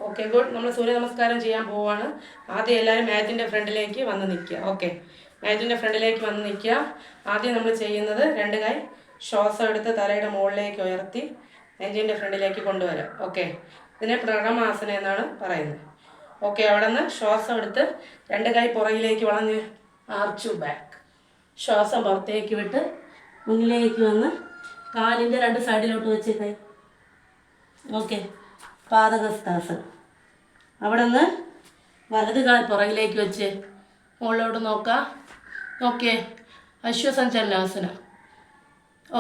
Okay good. നമ്മൾ സൂര്യ നമസ്കാരം ചെയ്യാൻ പോവുകയാണ്. ആദ്യം എല്ലാവരും മാറ്റിൻ്റെ ഫ്രണ്ടിലേക്ക് വന്ന് നിൽക്കുക. ഓക്കെ, മാറ്റിൻ്റെ ഫ്രണ്ടിലേക്ക് വന്ന് നിൽക്കുക. ആദ്യം നമ്മൾ ചെയ്യുന്നത് രണ്ട് കൈ ശ്വാസം എടുത്ത് തലയുടെ മുകളിലേക്ക് ഉയർത്തി നെഞ്ചിൻ്റെ ഫ്രണ്ടിലേക്ക് കൊണ്ടുവരാം. ഓക്കെ, ഇതിനെ പ്രണമാസന എന്നാണ് പറയുന്നത്. ഓക്കെ, അവിടെ നിന്ന് ശ്വാസം എടുത്ത് രണ്ട് കൈ പുറകിലേക്ക് വളഞ്ഞ് ആർച്ചു ബാക്ക്. ശ്വാസം പുറത്തേക്ക് വിട്ട് മുന്നിലേക്ക് വന്ന് കാലിൻ്റെ രണ്ട് സൈഡിലോട്ട് വെച്ച് കൈ. ഓക്കെ, പാദഹസ്താസനം. അവിടെ നിന്ന് വലത് കാൽ പുറകിലേക്ക് വെച്ച് മുകളിലോട്ട് നോക്കാം. ഓക്കെ, അശ്വസഞ്ചലനാസനം.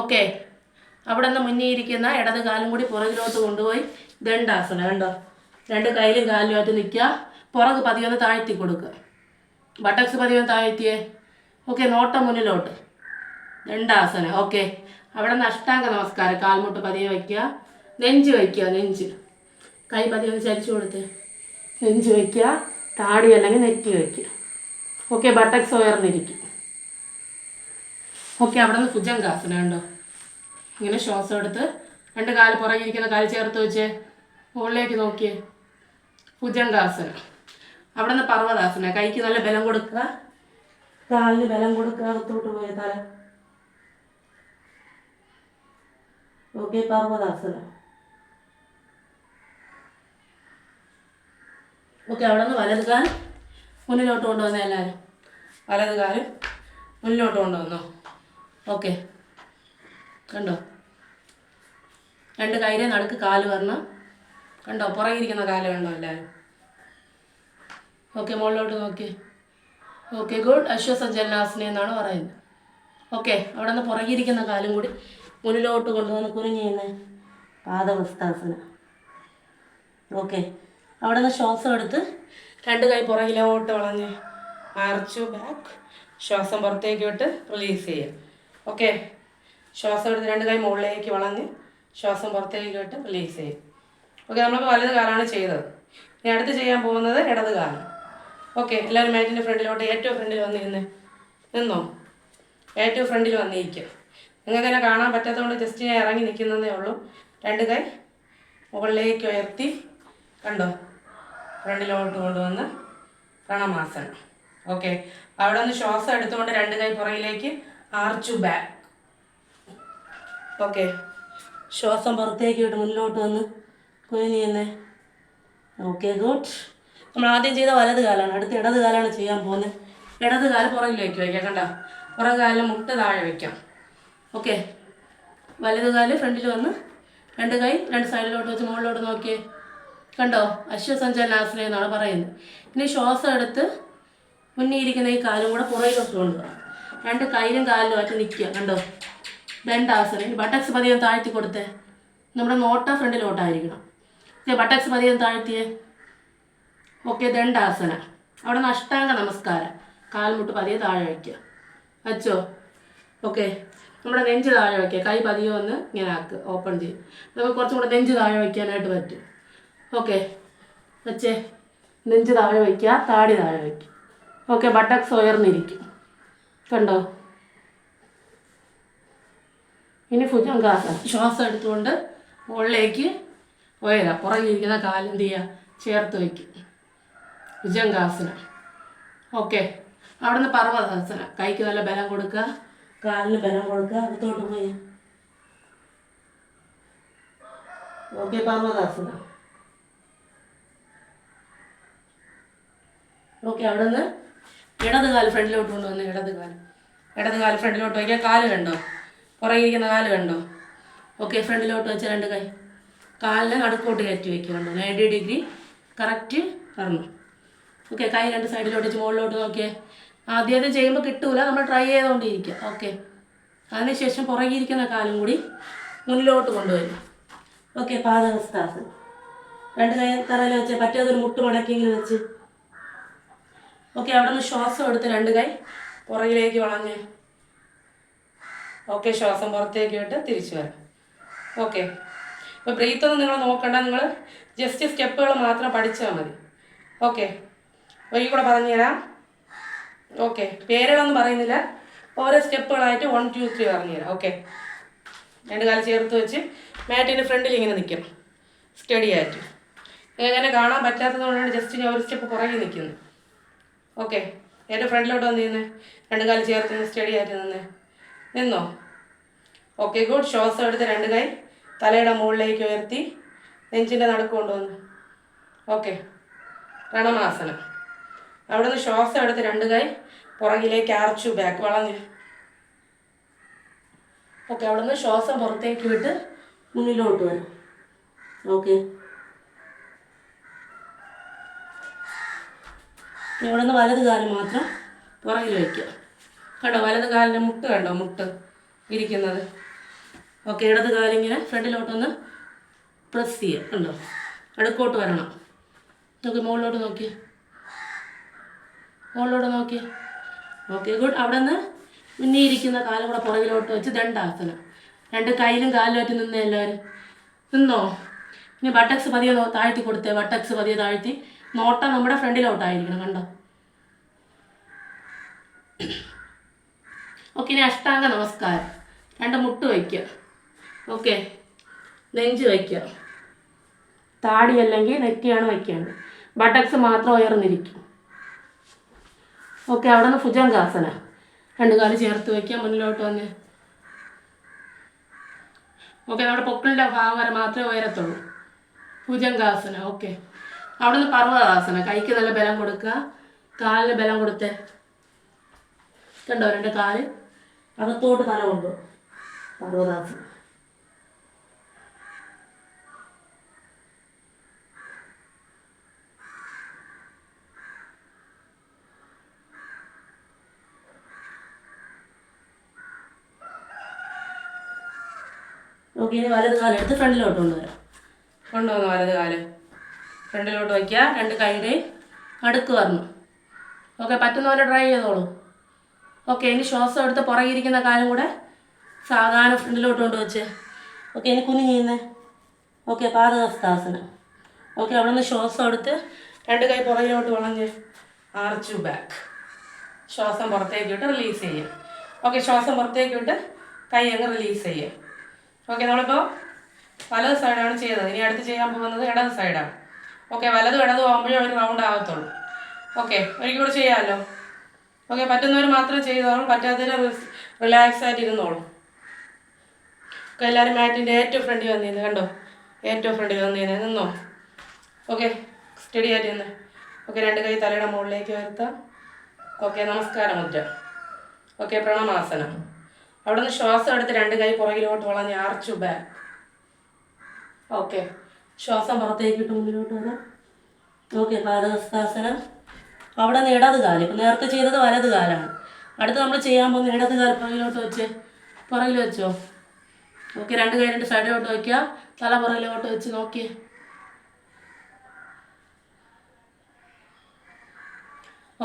ഓക്കെ, അവിടെ നിന്ന് മുന്നിരിക്കുന്ന ഇടത് കാലും കൂടി പുറകിലോട്ട് കൊണ്ടുപോയി ദണ്ഡാസനം. കണ്ടോ, രണ്ട് കൈയിലും കാലുമായിട്ട് നിൽക്കുക. പുറക് പതിയൊന്ന് താഴ്ത്തി കൊടുക്കുക. ബട്ടക്സ് പതിയൊന്ന് താഴ്ത്തിയേ. ഓക്കെ, നോട്ടം മുന്നിലോട്ട് ദണ്ഡാസനം. ഓക്കെ, അവിടെ നിന്ന് അഷ്ടാംഗ നമസ്കാരം. കാൽമുട്ട് പതിയെ വയ്ക്കുക, നെഞ്ച് വയ്ക്കുക. നെഞ്ച് കൈ പതിയെ ഒന്ന് ചരിച്ചു കൊടുത്ത് നെഞ്ച് വയ്ക്കുക. താടി അല്ലെങ്കിൽ നെറ്റി വയ്ക്കുക. Okay, buttocks ഉയർന്നിരിക്കും. ഓക്കെ, അവിടെ നിന്ന് ഭുജംഗാസനം. ഉണ്ടോ, ഇങ്ങനെ ശ്വാസം എടുത്ത് രണ്ട് കാല് പുറകിരിക്കുന്ന കാല് ചേർത്ത് വെച്ച് മുകളിലേക്ക് നോക്കിയേ. ഭുജംഗാസനം. അവിടെ നിന്ന് പർവ്വതാസനം. കൈക്ക് നല്ല ബലം കൊടുക്കുക, കാലിന് ബലം കൊടുക്കുക. അകത്തോട്ട് പോയ തല. ഓക്കെ, പർവ്വതാസനം. ഓക്കെ, അവിടെ നിന്ന് വലത് കാൽ മുന്നിലോട്ട് കൊണ്ടുവന്നോ. എല്ലാവരും വലത് കാല് മുന്നിലോട്ട് കൊണ്ടുവന്നോ. ഓക്കെ, കണ്ടോ, രണ്ട് കൈയുടെ നടുക്ക് കാല് വരണം. കണ്ടോ, പുറകിരിക്കുന്ന കാല് കണ്ടോ എല്ലാവരും. ഓക്കെ, മുകളിലോട്ട് നോക്കി. Okay, good. അശ്വസഞ്ചലനാസന എന്നാണ് പറയുന്നത്. ഓക്കെ, അവിടെ നിന്ന് പുറകിരിക്കുന്ന കാലും കൂടി മുന്നിലോട്ട് കൊണ്ടുവന്ന് കുനിഞ്ഞ് പാദഹസ്താസന. ഓക്കെ, അവിടെ നിന്ന് ശ്വാസം എടുത്ത് രണ്ട് കൈ പുറകിലോട്ട് വളഞ്ഞ് ആർച്ചു ബാക്ക്. ശ്വാസം പുറത്തേക്ക് വിട്ട് റിലീസ് ചെയ്യുക. ഓക്കെ, ശ്വാസം എടുത്ത് രണ്ട് കൈ മുകളിലേക്ക് വളഞ്ഞ് ശ്വാസം പുറത്തേക്ക് വിട്ട് റിലീസ് ചെയ്യും. ഓക്കെ, നമ്മളിപ്പോൾ വലത് കാലാണ് ചെയ്തത്. ഇനി അടുത്ത് ചെയ്യാൻ പോകുന്നത് ഇടത് കാലം. ഓക്കെ, എല്ലാവരും മാറ്റിൻ്റെ ഫ്രണ്ടിലോട്ട് ഏറ്റവും ഫ്രണ്ടിൽ വന്നിരുന്ന് നിന്നോ. ഏറ്റവും ഫ്രണ്ടിൽ വന്നിരിക്കുക. നിങ്ങൾക്ക് തന്നെ കാണാൻ പറ്റാത്തതുകൊണ്ട് ജസ്റ്റ് ഞാൻ ഇറങ്ങി നിൽക്കുന്നതേ ഉള്ളൂ. രണ്ട് കൈ മുകളിലേക്ക് ഉയർത്തി. കണ്ടോ, ഫ്രണ്ടിലോട്ട് കൊണ്ടുവന്ന് പ്രണമാസനം. ഓക്കെ, അവിടെ നിന്ന് ശ്വാസം എടുത്തുകൊണ്ട് രണ്ട് കൈ പുറകിലേക്ക് ആർച്ചു ബാക്ക്. ഓക്കെ, ശ്വാസം പുറത്തേക്ക് വിട്ട് മുന്നിലോട്ട് വന്ന് കുനിഞ്ഞ്. Okay, good. നമ്മൾ ആദ്യം ചെയ്ത വലത് കാലാണ്. അടുത്ത് ഇടത് കാലാണ് ചെയ്യാൻ പോകുന്നത്. ഇടത് കാല് പുറകിലേക്ക് വയ്ക്കാം. കണ്ടോ, പുറകെ കാലിൽ മുട്ട് താഴെ വയ്ക്കാം. ഓക്കെ, വലത് കാല് ഫ്രണ്ടിൽ വന്ന് രണ്ട് കൈ രണ്ട് സൈഡിലോട്ട് വെച്ച് മുകളിലോട്ട് നോക്കിയേ. കണ്ടോ, അശ്വസഞ്ചലനാസന എന്നാണ് പറയുന്നത്. ഇനി ശ്വാസം എടുത്ത് മുന്നിരിക്കുന്ന ഈ കാലും കൂടെ പുറകിലോട്ട് കൊണ്ടുപോകാം. രണ്ട് കൈയിലും കാലിലുമായിട്ട് നിൽക്കുക. കണ്ടോ, ദണ്ഡാസനം. ഇനി ബട്ടക്സ് പതിയെ താഴ്ത്തി കൊടുത്തേ. നമ്മുടെ നോട്ട ഫ്രണ്ടിലോട്ടായിരിക്കണം. ബട്ടക്സ് പതിയെ താഴ്ത്തിയേ. ഓക്കെ, ദണ്ഡാസന. അവിടെ നിന്ന് അഷ്ടാംഗ നമസ്കാരം. കാൽമുട്ട് പതിയെ താഴെ വയ്ക്കുക. വച്ചോ. ഓക്കെ, നമ്മുടെ നെഞ്ച് താഴെ വയ്ക്കുക. കൈ പതിയെ ഒന്ന് ഇങ്ങനെ ആക്കുക, ഓപ്പൺ ചെയ്യും. നമുക്ക് കുറച്ചും കൂടെ നെഞ്ച് താഴെ വയ്ക്കാനായിട്ട് പറ്റും. ഓക്കെ, വെച്ചേ. നെഞ്ച് താഴെ വയ്ക്കുക, താടി താഴെ വയ്ക്കുക. ഓക്കെ, ബട്ടക്സ് ഉയർന്നിരിക്കും. കണ്ടോ. ഇനി ഭുജംഗാസനം. ശ്വാസം എടുത്തുകൊണ്ട് മുകളിലേക്ക് ഉയരാം. പുറകിലിരിക്കുന്ന കാലെന്ത് ചെയ്യുക, ചേർത്ത് വയ്ക്കും. ഭുജംഗാസനം. ഓക്കെ, അവിടെ നിന്ന് പർവ്വതാസനം. കൈക്ക് നല്ല ബലം കൊടുക്കുക, കാലിന് ബലം കൊടുക്കുക. അകത്തോട്ട് പോയി. ഓക്കെ, പർവ്വതാസനം. ഓക്കെ, അവിടെ നിന്ന് ഇടത് കാല് ഫ്രണ്ടിലോട്ട് കൊണ്ടുവന്ന് ഇടത് കാല് ഫ്രണ്ടിലോട്ട് വയ്ക്കുക. കാല് കണ്ടോ, പുറകിരിക്കുന്ന കാല് കണ്ടോ. ഓക്കെ, ഫ്രണ്ടിലോട്ട് വെച്ച രണ്ട് കൈ കാലിനെ നടുക്കോട്ട് കയറ്റി വയ്ക്കുക. കണ്ടോ, 90 ഡിഗ്രി കറക്റ്റ് പറഞ്ഞു. ഓക്കെ, കൈ രണ്ട് സൈഡിലോട്ട് വെച്ച് മുകളിലോട്ട് നോക്കിയേ. ആദ്യം ചെയ്യുമ്പോൾ കിട്ടൂല, നമ്മൾ ട്രൈ ചെയ്തുകൊണ്ടിരിക്കുക. ഓക്കെ, അതിനുശേഷം പുറകിരിക്കുന്ന കാലും കൂടി മുന്നിലോട്ട് കൊണ്ടുവരും. ഓക്കെ, പാദഹസ്താസനം. രണ്ട് കൈ തറയിൽ വെച്ച് പറ്റാതൊരു മുട്ട് മടക്കിയെങ്കിലും വെച്ച്. ഓക്കെ, അവിടെ നിന്ന് ശ്വാസം എടുത്ത് രണ്ട് കൈ പുറകിലേക്ക് വളഞ്ഞ്. ഓക്കെ, ശ്വാസം പുറത്തേക്ക് വിട്ട് തിരിച്ചു വരാം. ഓക്കെ, ഇപ്പോൾ ബ്രീത്തൊന്നും നിങ്ങൾ നോക്കണ്ട, നിങ്ങൾ ജസ്റ്റ് സ്റ്റെപ്പുകൾ മാത്രം പഠിച്ചാൽ മതി. ഓക്കെ, ഒരിക്കൽ കൂടെ പറഞ്ഞുതരാം. ഓക്കെ, പേരുകളൊന്നും പറയുന്നില്ല, ഓരോ സ്റ്റെപ്പുകളായിട്ട് 1 2 3 പറഞ്ഞുതരാം. ഓക്കെ, രണ്ട് കാല് ചേർത്ത് വെച്ച് മാറ്റിൻ്റെ ഫ്രണ്ടിൽ ഇങ്ങനെ നിൽക്കണം, സ്റ്റഡി ആയിട്ട്. എങ്ങനെ കാണാൻ പറ്റാത്തത് കൊണ്ടാണ് ജസ്റ്റ് ഞാൻ ഒരു സ്റ്റെപ്പ് പുറകെ നിൽക്കുന്നത്. ഓക്കെ, ഏറ്റവും ഫ്രണ്ടിലോട്ട് വന്ന് നിന്നേ, രണ്ട് കാല് ചേർത്ത് നിന്ന് സ്റ്റഡി ആയിട്ട് നിന്നേ, നിന്നോ. Okay good. ശ്വാസം എടുത്ത് രണ്ട് കൈ തലയുടെ മുകളിലേക്ക് ഉയർത്തി നെഞ്ചിൻ്റെ നടുക്ക് കൊണ്ടുവന്നു. ഓക്കെ, പ്രണമാസനം. അവിടെ നിന്ന് ശ്വാസം എടുത്ത് രണ്ട് കൈ പുറകിലേക്ക് ആർച്ചു ബാക്ക് വളഞ്ഞ്. ഓക്കെ, അവിടെ നിന്ന് ശ്വാസം പുറത്തേക്ക് വിട്ട് മുന്നിലോട്ട് വരും. ഓക്കെ, ഇവിടെ നിന്ന് വലത് കാല് മാത്രം പുറകിൽ വയ്ക്കുക. കണ്ടോ വലത് കാലിൻ്റെ മുട്ട് കണ്ടോ, മുട്ട് ഇരിക്കുന്നത്. ഓക്കെ, ഇടത് കാലിങ്ങനെ ഫ്രണ്ടിലോട്ടൊന്ന് പ്രസ് ചെയ്യുക. കണ്ടോ, അടുക്കോട്ട് വരണം. നോക്കി മുകളിലോട്ട് നോക്കി, മുകളിലോട്ട് നോക്കി. Okay good. അവിടെ നിന്ന് മുന്നിരിക്കുന്ന കാലും കൂടെ പുറകിലോട്ട് വെച്ച് ദണ്ഡാസനം. രണ്ട് കയ്യിലും കാലുമായിട്ട് നിന്നേ എല്ലാവരും. നിന്നോ. ഇനി ബട്ടക്സ് പതിയെ താഴ്ത്തി കൊടുത്തേ, ബട്ടക്സ് പതിയെ താഴ്ത്തി. നോട്ടം നമ്മുടെ ഫ്രണ്ടിലോട്ടായിരിക്കണം. കണ്ടോ. ഓക്കെ, ഇനി അഷ്ടാംഗ നമസ്കാരം. രണ്ട് മുട്ട് വയ്ക്കുക. ഓക്കെ, നെഞ്ച് വയ്ക്കുക. താടി അല്ലെങ്കിൽ നെറ്റിയാണ് വയ്ക്കേണ്ടത്. ബട്ടക്സ് മാത്രം ഉയർന്നിരിക്കും. ഓക്കെ, അവിടെ നിന്ന് ഭുജംഗാസന. രണ്ട് കാല് ചേർത്ത് വയ്ക്കുക, മുന്നിലോട്ട് വന്ന്. ഓക്കെ, നമ്മുടെ പൊക്കിളിൻ്റെ ഭാഗം വരെ മാത്രമേ ഉയരത്തുള്ളൂ. ഭുജംഗാസന. ഓക്കെ, അവിടെ നിന്ന് പർവ്വതാസന. കൈക്ക് നല്ല ബലം കൊടുക്കുക, കാലിന് ബലം കൊടുത്തേ. കണ്ടോ, രണ്ട് കാല് അകത്തോട്ട് തല കൊണ്ടു. പർവ്വതാസനം. ഓക്കെ, ഇനി വലത് കാലം എടുത്ത് ഫ്രണ്ടിലോട്ട് കൊണ്ടുവരാം. കൊണ്ടുവന്നു വലത് കാല് ഫ്രണ്ടിലോട്ട് വയ്ക്കുക. രണ്ട് കൈയുടെ അടുക്ക് വരണം. ഓക്കെ, പറ്റുന്നവരെ ട്രൈ ചെയ്തോളൂ. ഓക്കെ, ഇനി ശ്വാസം എടുത്ത് പുറകിരിക്കുന്ന കാലും കൂടെ സാധാരണ ഫ്രണ്ടിലോട്ട് കൊണ്ടുവച്ച്. ഓക്കെ, ഇനി കുനിഞ്ഞിരുന്നേ. ഓക്കെ, പാദഹസ്താസനം. ഓക്കെ, അവിടെ നിന്ന് ശ്വാസം എടുത്ത് രണ്ട് കൈ പുറകിലോട്ട് വളഞ്ഞ് ആർച്ചു ബാക്ക്. ശ്വാസം പുറത്തേക്ക് വിട്ട് റിലീസ് ചെയ്യുക. ഓക്കെ, ശ്വാസം പുറത്തേക്ക് വിട്ട് കൈ അങ്ങ് റിലീസ് ചെയ്യുക. ഓക്കെ, നമ്മളിപ്പോൾ വലത് സൈഡാണ് ചെയ്തത്. ഇനി അടുത്ത് ചെയ്യാൻ പോകുന്നത് ഇടത് സൈഡാണ്. ഓക്കെ, വലതും ഇടതും ആകുമ്പോഴേ ഒരു റൗണ്ട് ആകത്തുള്ളൂ. ഓക്കെ, ഒരിക്കൽ കൂടെ ചെയ്യാമല്ലോ. ഓക്കെ, പറ്റുന്നവർ മാത്രം ചെയ്തോളും, പറ്റാത്തവർ റിലാക്സ് ആയിട്ട് ഇരുന്നോളൂ. ഓക്കെ, എല്ലാവരും മാറ്റിൻ്റെ ഏറ്റവും ഫ്രണ്ടിൽ വന്നിരുന്നു. കണ്ടോ, ഏറ്റവും ഫ്രണ്ടിൽ വന്നിരുന്നേ, നിന്നോ. ഓക്കെ, സ്റ്റഡി ആയിട്ട് നിന്ന്. ഓക്കെ, രണ്ട് കൈ തലയുടെ മുകളിലേക്ക് വരുത്താം. ഓക്കെ, നമസ്കാര മുദ്ര. ഓക്കെ, പ്രണമാസനം. അവിടെ നിന്ന് ശ്വാസം എടുത്ത് രണ്ട് കൈ പുറകിലോട്ട് വളഞ്ഞ് ആർച്ചു ബാക്ക്. ഓക്കെ, ശ്വാസം പുറത്തേക്ക് ഇട്ട് മുന്നിലോട്ട് വരാം. ഓക്കെ, പാദഹസ്താസനം. അവിടെ നിന്ന് ഇടത് കാല്. ഇപ്പം നേരത്തെ ചെയ്തത് വലത് കാലാണ്. അടുത്ത് നമ്മൾ ചെയ്യാൻ പോകുന്ന ഇടത് കാല് പുറകിലോട്ട് വെച്ച്. പുറകിൽ വെച്ചോ. ഓക്കെ, രണ്ട് കൈ രണ്ട് സൈഡിലോട്ട് വയ്ക്കുക. തല പുറകിലോട്ട് വെച്ച് നോക്കിയേ.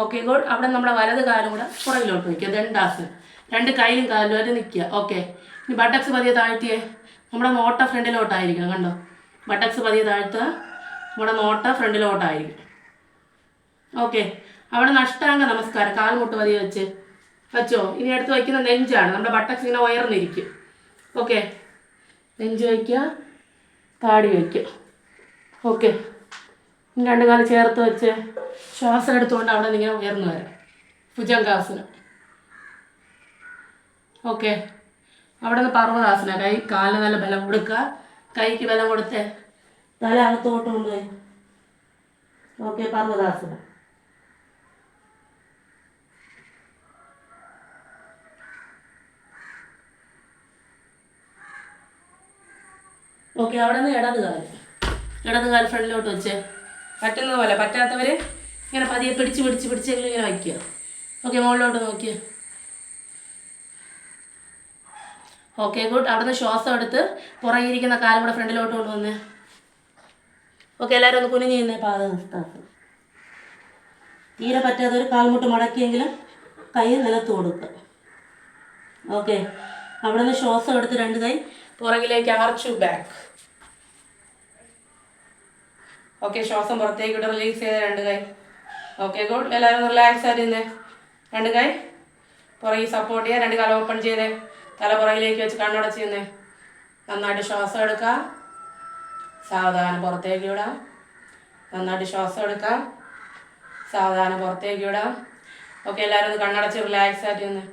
Okay good. അവിടെ നമ്മുടെ വലത് കാലും കൂടെ പുറകിലോട്ട് വയ്ക്കുക. ദണ്ഡാസനം. രണ്ട് കൈയും കാലുമായിട്ട് നിൽക്കുക. ഓക്കെ, ഇനി ബട്ടക്സ് പതിയെ താഴ്ത്തിയേ. നമ്മുടെ നോട്ട ഫ്രണ്ടിലോട്ടായിരിക്കണം. കണ്ടോ, ബട്ടക്സ് പതിയെ താഴ്ത്തുക. നമ്മുടെ നോട്ട ഫ്രണ്ടിലോട്ടായിരിക്കും. ഓക്കെ, അവിടെ നിന്ന് അഷ്ടാംഗ നമസ്കാരം. കാൽമുട്ട് പതിയെ വെച്ച് വെച്ചോ. ഇനി അടുത്ത് വയ്ക്കുന്ന നെഞ്ചാണ്. നമ്മുടെ ബട്ടക്സ് ഇങ്ങനെ ഉയർന്നിരിക്കും. ഓക്കെ, നെഞ്ച് വയ്ക്കുക, താടി വയ്ക്കുക. ഓക്കെ, ഇനി രണ്ട് കാലം ചേർത്ത് വെച്ച് ശ്വാസം എടുത്തുകൊണ്ട് അവിടെ നിന്ന് ഇങ്ങനെ ഉയർന്നു വരാം. ഭുജംഗാസനം. ഓക്കെ, അവിടെ നിന്ന് പർവ്വതാസന. കൈ കാലിന് നല്ല ബലം കൊടുക്കുക. കൈക്ക് ബലം കൊടുത്തേ, തല അകത്തോട്ട് കൊണ്ടുപോയി. ഓക്കെ, പർവ്വതാസനം. ഓക്കെ, അവിടെ നിന്ന് ഇടത് കാല് ഫ്രണ്ടിലോട്ട് വെച്ച്. പറ്റുന്നത് പോലെ, പറ്റാത്തവർ ഇങ്ങനെ പതിയെ പിടിച്ചെങ്കിലും ഇങ്ങനെ വയ്ക്കുക. ഓക്കെ, മുകളിലോട്ട് നോക്കിയ. Okay good. അവിടെ നിന്ന് ശ്വാസം എടുത്ത് പുറകിരിക്കുന്ന കാലും കൂടെ ഫ്രണ്ടിലോട്ട് കൊണ്ടുവന്നേ. ഓക്കെ, എല്ലാവരും ഒന്ന് കുനിഞ്ഞ് ചെയ്യുന്നേ. പാദഹസ്താസനം. തീരെ പറ്റാത്തവർ കാൽമുട്ട് മടക്കിയെങ്കിലും കൈ നിലത്ത് കൊടുക്കുക. ഓക്കെ, അവിടെ നിന്ന് ശ്വാസം എടുത്ത് രണ്ട് കൈ പുറകിലേക്ക് ആർച്ചു ബാക്ക്. ഓക്കെ, ശ്വാസം പുറത്തേക്ക് വിട്ട് റിലീസ് ചെയ്ത് രണ്ട് കൈ. Okay good. എല്ലാവരും റിലാക്സ് ആയിരുന്നേ. രണ്ട് കൈ പുറകിൽ സപ്പോർട്ട് ചെയ്യുക. രണ്ട് കാലം ഓപ്പൺ ചെയ്തേ. തല പുറകിലേക്ക് വെച്ച് കണ്ണടച്ച് ചെയ്യുന്നേ. നന്നായിട്ട് ശ്വാസം എടുക്കുക. സാവധാനം പുറത്തേക്ക് വിടാം. നന്നായിട്ട് ശ്വാസം എടുക്കാം. സാവധാനം പുറത്തേക്ക് വിടാം. ഓക്കെ, എല്ലാവരും ഒന്ന് കണ്ണടച്ച് റിലാക്സ് ആയിട്ട് ഒന്ന്.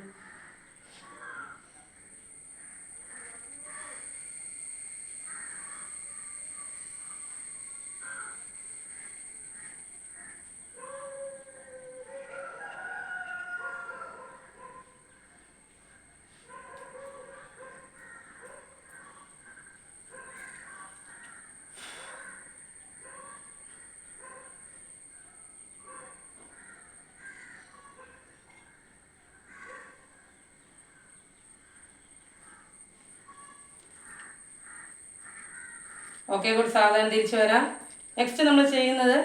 ഓക്കെ, കൂടി സാവധാനം തിരിച്ചു വരാം. നെക്സ്റ്റ് നമ്മൾ ചെയ്യുന്നത്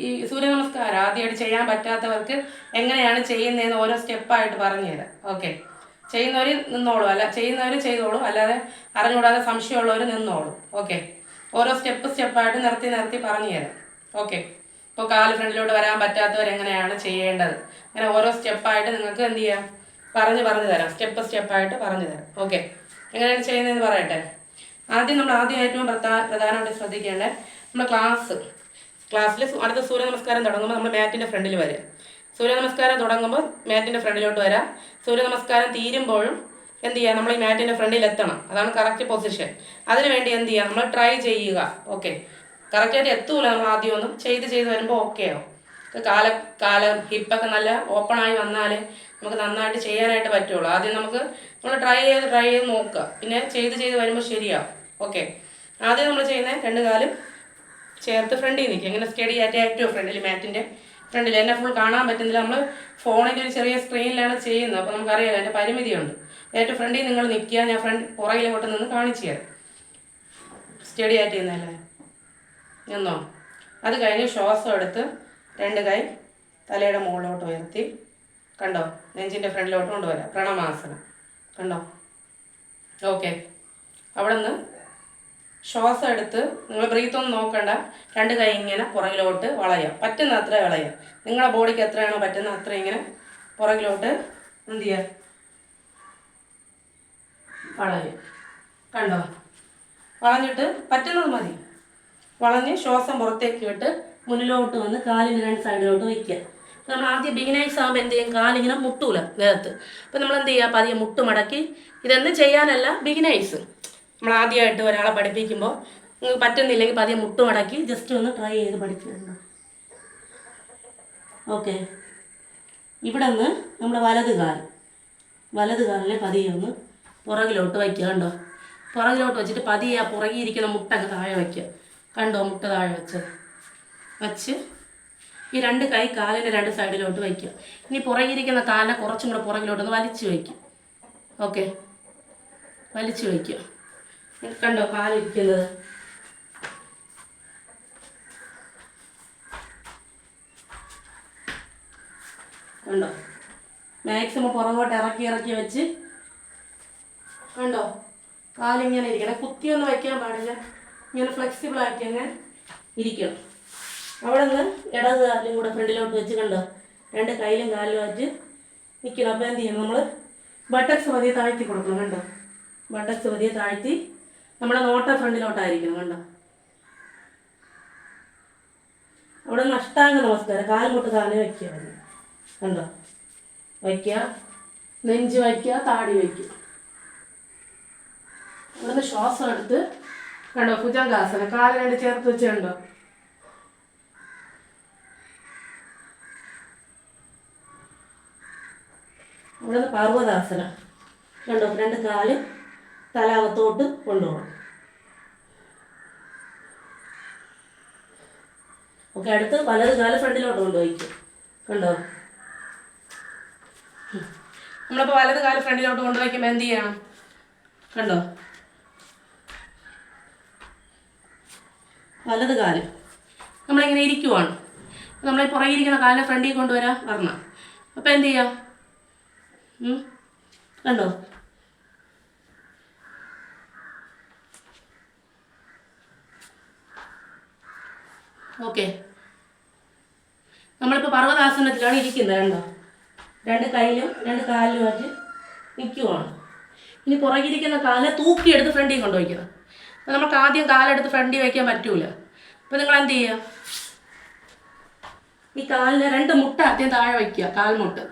ഈ സൂര്യ നമസ്കാരം ആദ്യമായിട്ട് ചെയ്യാൻ പറ്റാത്തവർക്ക് എങ്ങനെയാണ് ചെയ്യുന്നതെന്ന് ഓരോ സ്റ്റെപ്പായിട്ട് പറഞ്ഞു തരാം. ഓക്കെ, ചെയ്യുന്നവർ നിന്നോളൂ, അല്ല ചെയ്യുന്നവർ ചെയ്തോളൂ, അല്ലാതെ അറിഞ്ഞുകൂടാതെ സംശയമുള്ളവർ നിന്നോളൂ. ഓക്കെ, ഓരോ സ്റ്റെപ്പായിട്ട് നിർത്തി പറഞ്ഞു തരാം. ഓക്കെ, ഇപ്പോൾ കാല് ഫ്രണ്ടിലോട്ട് വരാൻ പറ്റാത്തവർ എങ്ങനെയാണ് ചെയ്യേണ്ടത്, അങ്ങനെ ഓരോ സ്റ്റെപ്പായിട്ട് നിങ്ങൾക്ക് എന്ത് ചെയ്യാം പറഞ്ഞു തരാം. സ്റ്റെപ്പായിട്ട് പറഞ്ഞു തരാം. ഓക്കെ, എങ്ങനെയാണ് ചെയ്യുന്നതെന്ന് പറയട്ടെ. ആദ്യം ഏറ്റവും പ്രധാനമായിട്ട് ശ്രദ്ധിക്കേണ്ടത് നമ്മുടെ ക്ലാസ്സിൽ അടുത്ത സൂര്യ നമസ്കാരം തുടങ്ങുമ്പോൾ നമ്മൾ മാറ്റിൻ്റെ ഫ്രണ്ടിൽ വരിക. സൂര്യ നമസ്കാരം തുടങ്ങുമ്പോൾ മാറ്റിൻ്റെ ഫ്രണ്ടിലോട്ട് വരാം. സൂര്യ നമസ്കാരം തീരുമ്പോഴും എന്ത് ചെയ്യുക, നമ്മൾ ഈ മാറ്റിൻ്റെ ഫ്രണ്ടിൽ എത്തണം. അതാണ് കറക്റ്റ് പൊസിഷൻ. അതിനുവേണ്ടി എന്ത് ചെയ്യുക, നമ്മൾ ട്രൈ ചെയ്യുക. ഓക്കെ, കറക്റ്റായിട്ട് എത്തൂല, നമ്മൾ ആദ്യം ഒന്നും ചെയ്ത് വരുമ്പോൾ ഓക്കെ ആവും. കാലം ഹിപ്പൊക്കെ നല്ല ഓപ്പണായി വന്നാൽ നമുക്ക് നന്നായിട്ട് ചെയ്യാനായിട്ട് പറ്റുള്ളൂ. ആദ്യം നമ്മൾ ട്രൈ ചെയ്ത് നോക്കുക, പിന്നെ ചെയ്ത് വരുമ്പോൾ ശരിയാവും. ഓക്കെ, ആദ്യം നമ്മൾ ചെയ്യുന്നത് 2 കാലും ചേർത്ത് ഫ്രണ്ടിൽ നിൽക്കുക. ഇങ്ങനെ സ്റ്റഡി ആയിട്ട് ഏറ്റവും ഫ്രണ്ടിൽ മാറ്റിൻ്റെ ഫ്രണ്ടിൽ. എന്നെ ഫുൾ കാണാൻ പറ്റുന്നില്ല, നമ്മൾ ഫോണിൽ ഒരു ചെറിയ സ്ക്രീനിലാണ് ചെയ്യുന്നത്, അപ്പോൾ നമുക്കറിയാം അതിൻ്റെ പരിമിതിയുണ്ട്. ഏറ്റവും ഫ്രണ്ടിൽ നിങ്ങൾ നിൽക്കുക, ഞാൻ പുറകിലോട്ട് നിന്ന് കാണിച്ചു തരാം. സ്റ്റഡി ആയിട്ട് ചെയ്യുന്നതല്ലേ എന്നോ. അത് കഴിഞ്ഞ് ശ്വാസം എടുത്ത് 2 കൈ തലയുടെ മുകളിലോട്ട് ഉയർത്തി, കണ്ടോ, നെഞ്ചിൻ്റെ ഫ്രണ്ടിലോട്ട് കൊണ്ടുവരാം. പ്രണമാസനം, കണ്ടോ. ഓക്കെ, അവിടെ നിന്ന് ശ്വാസം എടുത്ത് നിങ്ങൾ ബ്രീത്തൊന്നും നോക്കണ്ട. 2 കൈ ഇങ്ങനെ പുറകിലോട്ട് വളയുക, പറ്റുന്ന അത്ര വളയുക. നിങ്ങളുടെ ബോഡിക്ക് എത്രയാണോ പറ്റുന്ന അത്ര ഇങ്ങനെ പുറകിലോട്ട് എന്ത് ചെയ്യുക, വളയുക. കണ്ടോ, വളഞ്ഞിട്ട് പറ്റുന്നത് മതി. വളഞ്ഞ് ശ്വാസം പുറത്തേക്ക് വിട്ട് മുന്നിലോട്ട് വന്ന് കാലിന് 2 സൈഡിലോട്ട് വയ്ക്കുക. നമ്മൾ ആദ്യം ബിഗിനേഴ്സ് ആകുമ്പോൾ എന്ത് ചെയ്യും, കാലിങ്ങനെ മുട്ടൂല ദേഹത്ത്. അപ്പം നമ്മൾ എന്ത് ചെയ്യുക, പതിയെ മുട്ട് മടക്കി. ഇതൊന്നും ചെയ്യാനല്ല, ബിഗിനേഴ്സ് നമ്മൾ ആദ്യമായിട്ട് ഒരാളെ പഠിപ്പിക്കുമ്പോൾ നിങ്ങൾക്ക് പറ്റുന്നില്ലെങ്കിൽ പതിയെ മുട്ട് മടക്കി ജസ്റ്റ് ഒന്ന് ട്രൈ ചെയ്ത് പഠിക്കുന്നുണ്ട്. ഓക്കെ, ഇവിടെ നിന്ന് നമ്മൾ വലത് കാലിനെ പതിയെ ഒന്ന് പുറകിലോട്ട് വയ്ക്കുക. കണ്ടോ, പുറകിലോട്ട് വെച്ചിട്ട് പതിയെ പുറകിയിരിക്കുന്ന മുട്ടൊക്കെ താഴെ വയ്ക്കുക. കണ്ടോ, മുട്ട താഴെ വച്ച് ഈ 2 കൈ കാലിൻ്റെ 2 സൈഡിലോട്ട് വയ്ക്കുക. ഇനി പുറകിരിക്കുന്ന കാലിനെ കുറച്ചും കൂടെ പുറകിലോട്ടൊന്ന് വലിച്ചു വയ്ക്കും. ഓക്കെ, വലിച്ചു വയ്ക്കുക. കണ്ടോ കാലിരിക്കുന്നത്. കണ്ടോ, മാക്സിമം പുറകോട്ട് ഇറക്കി വെച്ച്, കണ്ടോ കാലിങ്ങനെ ഇരിക്കണം. കുത്തിയൊന്നും വയ്ക്കാൻ പാടില്ല, ഇങ്ങനെ ഫ്ലെക്സിബിളായിട്ട് അങ്ങനെ ഇരിക്കണം. അവിടെ നിന്ന് ഇടത് കാലും കൂടെ ഫ്രണ്ടിലോട്ട് വെച്ച്, കണ്ടോ 2 കൈയിലും കാലിലുമായിട്ട് നിൽക്കണം. അപ്പോൾ എന്ത് ചെയ്യണം, നമ്മൾ ബട്ടക്സ് പതിയെ താഴ്ത്തി കൊടുക്കണം. കണ്ടോ, ബട്ടക്സ് പതിയെ താഴ്ത്തി നമ്മുടെ നോട്ട ഫ്രണ്ടിലോട്ടായിരിക്കണം. കണ്ടോ, അവിടെ നിന്ന് അഷ്ടാംഗ നമസ്കാരം, കാലും തൊട്ട് കാലം വയ്ക്കുക. കണ്ടോ, വയ്ക്കുക, നെഞ്ച് വയ്ക്കുക, താടി വയ്ക്കുക. അവിടെ നിന്ന് ശ്വാസം എടുത്ത്, കണ്ടോ ഭുജംഗാസനം, കാല് 2 ചേർത്ത് വെച്ച്, കണ്ടോ. അവിടെ നിന്ന് പർവ്വതാസനം, കണ്ടോ 2 കാല് തലാകത്തോട്ട് കൊണ്ടുപോകണം. ഓക്കെ, അടുത്ത് വലത് കാല് ഫ്രണ്ടിലോട്ട് കൊണ്ടുപോയിക്കും. കണ്ടോ, നമ്മളിപ്പോൾ വലത് കാല് ഫ്രണ്ടിലോട്ട് കൊണ്ടുപോയിക്കുമ്പോൾ എന്ത് ചെയ്യണം, കണ്ടോ വലത് കാല് നമ്മളിങ്ങനെ ഇരിക്കുവാണ്. നമ്മൾ പുറകിരിക്കുന്ന കാലിനെ ഫ്രണ്ടിൽ കൊണ്ടുവരാൻ പറഞ്ഞാൽ അപ്പോൾ എന്ത് ചെയ്യാം, കണ്ടോ ഓക്കെ. നമ്മളിപ്പോൾ പർവ്വതാസനത്തിലാണ് ഇരിക്കുന്നത്. കണ്ടോ 2 കൈയിലും 2 കാലിലുമായിട്ട് നിൽക്കുവാണ്. ഇനി പുറകിരിക്കുന്ന കാല് തൂക്കിയെടുത്ത് ഫ്രണ്ടിൽ കൊണ്ടുവയ്ക്കണം. അപ്പോൾ നമുക്ക് ആദ്യം കാലെടുത്ത് ഫ്രണ്ടിൽ വയ്ക്കാൻ പറ്റൂല. അപ്പോൾ നിങ്ങൾ എന്ത് ചെയ്യുക, ഈ കാലിന് 2 മുട്ട ആദ്യം താഴെ വയ്ക്കുക. കാൽമുട്ട്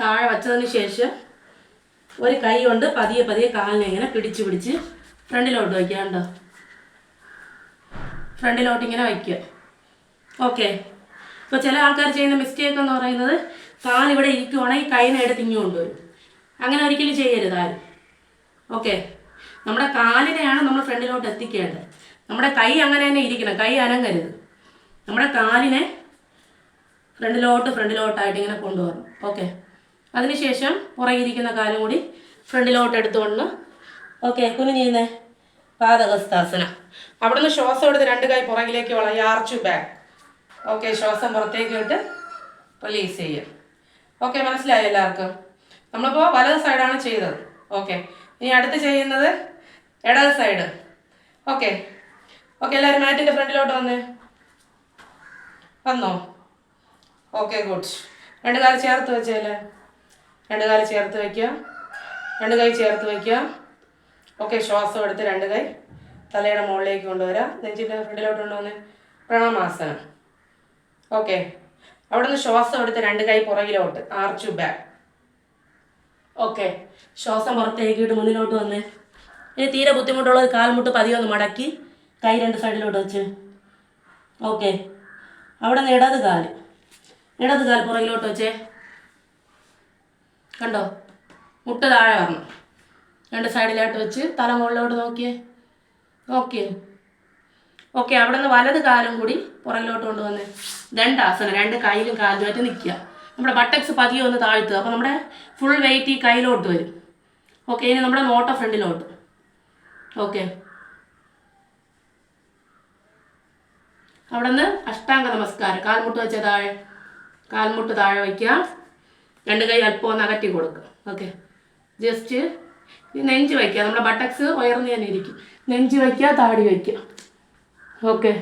താഴെ വച്ചതിന് ശേഷം ഒരു കൈ കൊണ്ട് പതിയെ പതിയെ കാലിനെ ഇങ്ങനെ പിടിച്ച് ഫ്രണ്ടിലോട്ട് വയ്ക്കുക. കണ്ടോ, ഫ്രണ്ടിലോട്ട് ഇങ്ങനെ വയ്ക്കുക. ഓക്കെ. ഇപ്പോൾ ചില ആൾക്കാർ ചെയ്യുന്ന മിസ്റ്റേക്ക് എന്ന് പറയുന്നത് കാലിവിടെ ഇരിക്കുവാണെങ്കിൽ കൈനെ എടുത്ത് ഇങ്ങ് കൊണ്ടുവരും. അങ്ങനെ ഒരിക്കലും ചെയ്യരുത് ആരും. ഓക്കെ. നമ്മുടെ കാലിനെയാണ് നമ്മൾ ഫ്രണ്ടിലോട്ട് എത്തിക്കേണ്ടത്. നമ്മുടെ കൈ അങ്ങനെ തന്നെ ഇരിക്കണം, കൈ അനങ്ങരുത്. നമ്മുടെ കാലിനെ ഫ്രണ്ടിലോട്ടായിട്ട് ഇങ്ങനെ കൊണ്ടുവരണം. ഓക്കെ. അതിനുശേഷം പുറകിരിക്കുന്ന കാലും കൂടി ഫ്രണ്ടിലോട്ട് എടുത്തുകൊണ്ട് ഓക്കെ കുനിഞ്ഞിരുന്നേ. പാദഹസ്താസനം. അവിടുന്ന് ശ്വാസം എടുത്ത് 2 കൈ പുറകിലേക്ക് വളയുക. Arch back. ഓക്കെ. ശ്വാസം പുറത്തേക്ക് ഇട്ട് റിലീസ് ചെയ്യുക. ഓക്കെ, മനസ്സിലായോ എല്ലാവർക്കും? നമ്മളിപ്പോൾ വലത് സൈഡാണ് ചെയ്തത്. ഓക്കെ. ഇനി അടുത്ത് ചെയ്യുന്നത് ഇടത് സൈഡ്. ഓക്കെ. ഓക്കെ, എല്ലാവരും മാറ്റിൻ്റെ ഫ്രണ്ടിലോട്ട് വന്നോ? Okay, good. 2 കാല് ചേർത്ത് വെച്ചല്ലേ? 2 കാല് ചേർത്ത് വയ്ക്കുക. 2 കൈ ചേർത്ത് വയ്ക്കുക. ഓക്കെ. ശ്വാസം എടുത്ത് 2 കൈ തലയുടെ മുകളിലേക്ക് കൊണ്ടുവരാം. നെഞ്ചിൻ്റെ ഫ്രണ്ടിലോട്ട് കൊണ്ടുവന്ന് പ്രണാമാസനം. ഓക്കെ. അവിടെ നിന്ന് ശ്വാസം എടുത്ത് 2 കൈ പുറകിലോട്ട്, ആർച്ച് ബാക്ക്. ഓക്കെ. ശ്വാസം പുറത്തേക്കിട്ട് മുന്നിലോട്ട് വന്ന് ഇനി തീരെ ബുദ്ധിമുട്ടുള്ളത് കാൽമുട്ട് പതിയെ ഒന്ന് മടക്കി കൈ 2 സൈഡിലോട്ട് വെച്ച്. ഓക്കെ. അവിടെ നിന്ന് ഇടത് കാൽ പുറകിലോട്ട് വെച്ചേ. കണ്ടോ, മുട്ട് താഴെ വരണം. 2 സൈഡിലോട്ട് വെച്ച് തല മുകളിലോട്ട് നോക്കിയേ. ഓക്കെ. ഓക്കെ. അവിടെ നിന്ന് വലത് കാലും കൂടി പുറകിലോട്ട് കൊണ്ടുവന്ന് ദണ്ഡാസനം. 2 കൈയിലും കാലുമായിട്ട് നിൽക്കുക. നമ്മുടെ ബട്ടക്സ് പതിയെ ഒന്ന് താഴ്ത്തുക. അപ്പോൾ നമ്മുടെ ഫുൾ വെയിറ്റ് ഈ കയ്യിലോട്ട് വരും. ഓക്കെ. ഇനി നമ്മുടെ നോട്ട ഫ്രണ്ടിലോട്ട്. ഓക്കെ. അവിടെ നിന്ന് അഷ്ടാംഗ നമസ്കാരം. കാൽമുട്ട് വെച്ച കാൽമുട്ട് താഴെ വയ്ക്കുക. 2 കൈ അല്പം ഒന്ന് അകറ്റി കൊടുക്കുക. ഓക്കെ. ജസ്റ്റ് നെഞ്ച് വയ്ക്കുക. നമ്മുടെ ബട്ടക്സ് ഉയർന്നു തന്നെ ഇരിക്കും. നെഞ്ച് വയ്ക്കുക, താടി വയ്ക്കുക. ഓക്കെ.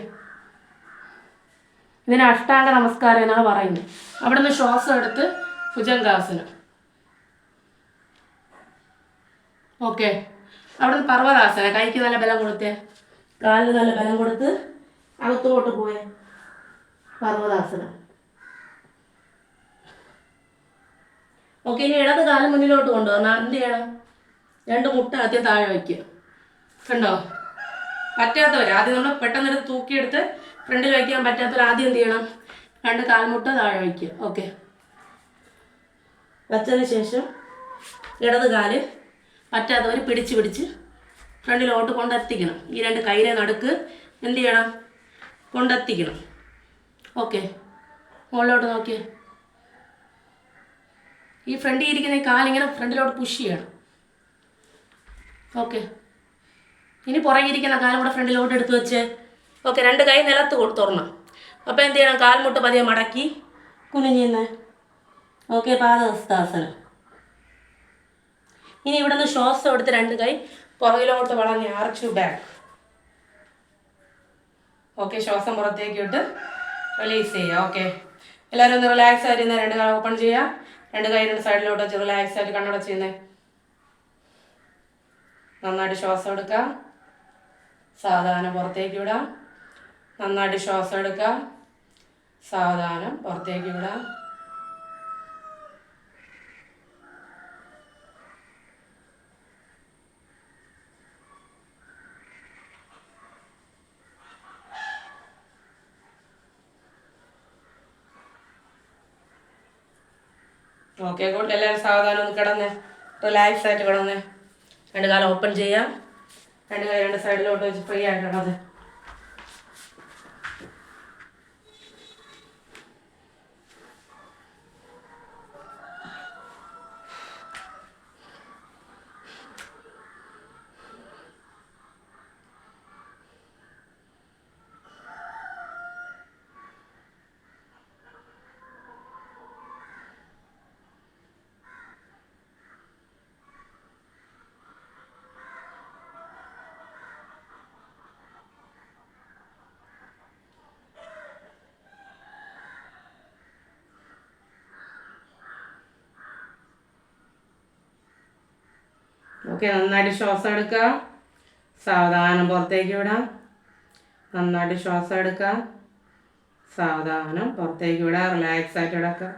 ഇതിന് അഷ്ടാംഗ നമസ്കാരം എന്നാണ് പറയുന്നത്. അവിടെ നിന്ന് ശ്വാസം എടുത്ത് ഭുജംഗാസനം. ഓക്കെ. അവിടെ നിന്ന് പർവ്വതാസനം. കൈക്ക് നല്ല ബലം കൊടുത്തേ, കാലിന് നല്ല ബലം കൊടുത്ത് അകത്തോട്ട് പോയേ. പർവ്വതാസനം. ഓക്കെ. ഇനി ഇടത് കാലം മുന്നിലോട്ട് കൊണ്ടുവന്നാൽ എന്ത് ചെയ്യണം? 2 മുട്ട ആദ്യം താഴെ വയ്ക്കുക. കണ്ടോ? പറ്റാത്തവർ ആദ്യം നമ്മൾ പെട്ടെന്നെടുത്ത് തൂക്കിയെടുത്ത് ഫ്രണ്ടിൽ വയ്ക്കാൻ പറ്റാത്തവർ ആദ്യം എന്ത് ചെയ്യണം? 2 കാൽമുട്ട താഴെ വയ്ക്കുക. ഓക്കെ. വച്ചതിന് ശേഷം ഇടത് കാല് പറ്റാത്തവർ പിടിച്ച് ഫ്രണ്ടിലോട്ട് കൊണ്ടെത്തിക്കണം. ഈ 2 കൈയിലെ നടുക്ക് എന്ത് ചെയ്യണം? കൊണ്ടെത്തിക്കണം. ഓക്കെ. മുകളിലോട്ട് നോക്കിയേ. ഈ ഫ്രണ്ടിൽ ഇരിക്കുന്ന ഈ കാലിങ്ങനെ ഫ്രണ്ടിലോട്ട് പുഷ് ചെയ്യണം. ഓക്കെ. ഇനി പുറകിരിക്കുന്ന കാലും കൂടെ ഫ്രണ്ടിലോട്ട് എടുത്ത് വെച്ച് ഓക്കെ. 2 കൈ നിലത്ത് തുറണം. അപ്പോൾ എന്ത് ചെയ്യണം? കാൽമുട്ട് പതിയെ മടക്കി കുനിഞ്ഞിന്ന്. ഓക്കെ. പാദഹസ്താസനം. ഇനി ഇവിടെ നിന്ന് ശ്വാസം എടുത്ത് 2 കൈ പുറകിലോട്ട് വളഞ്ഞ് ആർച്ച് ബാക്ക്. ഓക്കെ. ശ്വാസം പുറത്തേക്ക് ഇട്ട് റിലീസ് ചെയ്യുക. ഓക്കെ. എല്ലാവരും ഒന്ന് റിലാക്സ് ആയിട്ട് 2 കാൽ ഓപ്പൺ ചെയ്യുക. 2 കൈ 2 സൈഡിലോട്ട് വെച്ച് റിലാക്സ് ആയിട്ട് കണ്ണടച്ച് ചെയ്യുന്നത്. നന്നായിട്ട് ശ്വാസം എടുക്കുക. സാവധാനം പുറത്തേക്ക് വിടാം. നന്നായിട്ട് ശ്വാസം എടുക്കുക. സാവധാനം പുറത്തേക്ക് വിടാം. Okay, good. എല്ലാവരും സാവധാനം ഒന്ന് കിടന്നേ, റിലാക്സ് ആയിട്ട് കിടന്നേ. 2 കാലം ഓപ്പൺ ചെയ്യാം. 2 കൈ 2 സൈഡിലോട്ട് വെച്ച് ഫ്രീ ആയിട്ട് കിടന്നേ. ഓക്കെ. നന്നായിട്ട് ശ്വാസം എടുക്കുക. സാവധാനം പുറത്തേക്ക് വിടാം. നന്നായിട്ട് ശ്വാസം എടുക്കുക. സാവധാനം പുറത്തേക്ക് വിടാം. റിലാക്സ് ആയിട്ട് കിടക്കുക.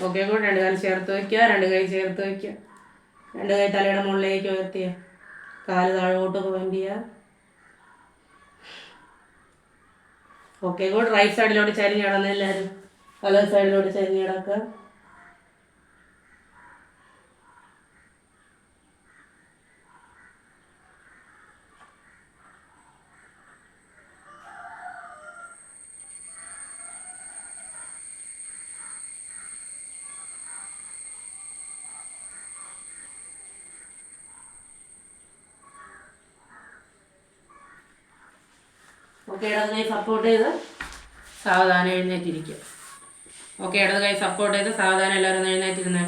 ഓക്കെ കൂടെ 2 കാല് ചേർത്ത് വയ്ക്കുക. 2 കൈ ചേർത്ത് വയ്ക്കുക. 2 കൈ തലയുടെ മുകളിലേക്ക് ഉയർത്തിയ കാല് താഴോട്ട് പോയിന്റ് ചെയ്യുക. ഓക്കെ കൂടെ റൈറ്റ് സൈഡിലോട്ട് ചരിഞ്ഞ് കിടന്ന് എല്ലാവരും വലത് സൈഡിലോട്ട് ചരിഞ്ഞ് കിടക്കുക. ഓക്കെ ഇടത് കൈ സപ്പോർട്ട് ചെയ്ത് സാവധാനം എഴുന്നേറ്റിരിക്കുക. ഓക്കെ ഇടത് കൈ സപ്പോർട്ട് ചെയ്ത് സാവധാനം എല്ലാവരും എഴുന്നേറ്റിരുന്നേ.